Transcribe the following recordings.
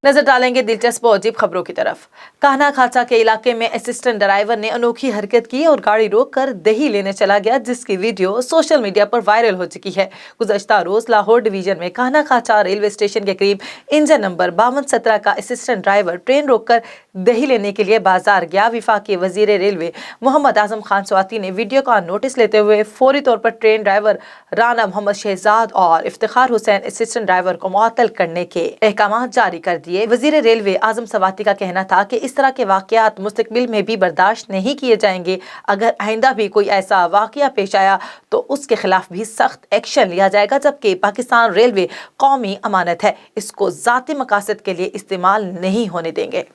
नजर डालेंगे दिलचस्प और अजीब खबरों की तरफ। कान्हा खाचा के इलाके में असिस्टेंट ड्राइवर ने अनोखी हरकत की और गाड़ी रोककर दही लेने चला गया, जिसकी वीडियो सोशल मीडिया पर वायरल हो चुकी है। गुज़श्ता रोज लाहौर डिवीजन में कान्हा खाचा रेलवे स्टेशन के करीब इंजन नंबर 5217 का असिस्टेंट ड्राइवर ट्रेन रोककर दही लेने के लिए बाजार गया। वफाकी वजीर रेलवे मोहम्मद आजम खान स्वाति ने वीडियो का नोटिस लेते हुए फौरी तौर पर ट्रेन ड्राइवर राना मोहम्मद शहजाद और इफ्तिखार हुसैन असिस्टेंट ड्राइवर को मुअत्तल करने के अहकाम जारी कर दिए। वजीर रेलवे आजम सवाती का कहना था कि इस तरह के वाकयात मुस्तकबिल में भी बर्दाश्त नहीं किए जाएंगे। अगर आइंदा भी कोई ऐसा वाकया पेश आया तो उसके खिलाफ भी सख्त एक्शन लिया जाएगा, जबकि पाकिस्तान रेलवे कौमी अमानत है, इसको जाती मकासद के लिए इस्तेमाल नहीं होने देंगे।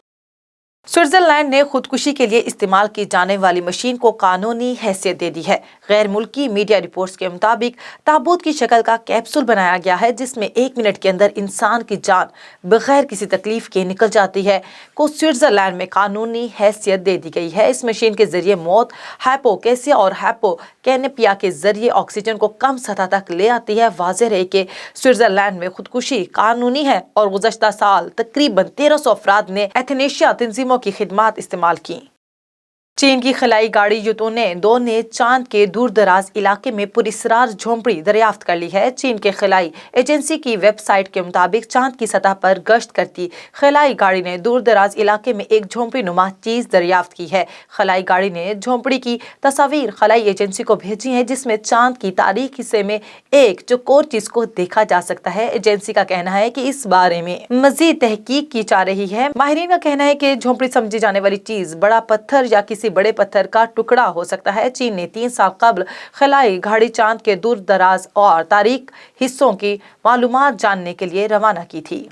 स्विट्जरलैंड ने खुदकुशी के लिए इस्तेमाल की जाने वाली मशीन को कानूनी हैसियत दे दी है। गैर मुल्की मीडिया रिपोर्ट्स के मुताबिक ताबूत की शक्ल का कैप्सूल बनाया गया है, जिसमें 1 मिनट के अंदर इंसान की जान बगैर किसी तकलीफ के निकल जाती है, को स्विट्जरलैंड में कानूनी हैसियत दे दी गई है। इस मशीन के जरिए मौत हाइपोकेसिया और हाइपोकैनेपिया के जरिए ऑक्सीजन को कम सतह तक ले आती है। वाज़ेह है कि स्विट्जरलैंड में खुदकुशी कानूनी है और गुज़श्ता साल तकरीबन 1300 अफराद ने एथनेशिया तंजीमों की खिदमात इस्तेमाल की। चीन की खलाई गाड़ी युतोने 2 ने चांद के दूर दराज इलाके में पुरस्रार झोंपड़ी दरियाफ्त कर ली है। चीन के खलाई एजेंसी की वेबसाइट के मुताबिक चांद की सतह पर गश्त करती खलाई गाड़ी ने दूर दराज इलाके में एक झोंपड़ी नुमा चीज दरियाफ्त की है। खलाई गाड़ी ने झोंपड़ी की तस्वीर खलाई एजेंसी को भेजी है, जिसमें चांद की तारीख हिस्से में एक चौकोर चीज को देखा जा सकता है। एजेंसी का कहना है कि इस बारे में मजीद तहकीक की जा रही है। माहिरीन का कहना है कि झोंपड़ी समझी जाने वाली चीज बड़ा पत्थर या किसी बड़े पत्थर का टुकड़ा हो सकता है। चीन ने 3 साल कबल खलाई गाड़ी चांद के दूर दराज और तारीख हिस्सों की मालूमात जानने के लिए रवाना की थी।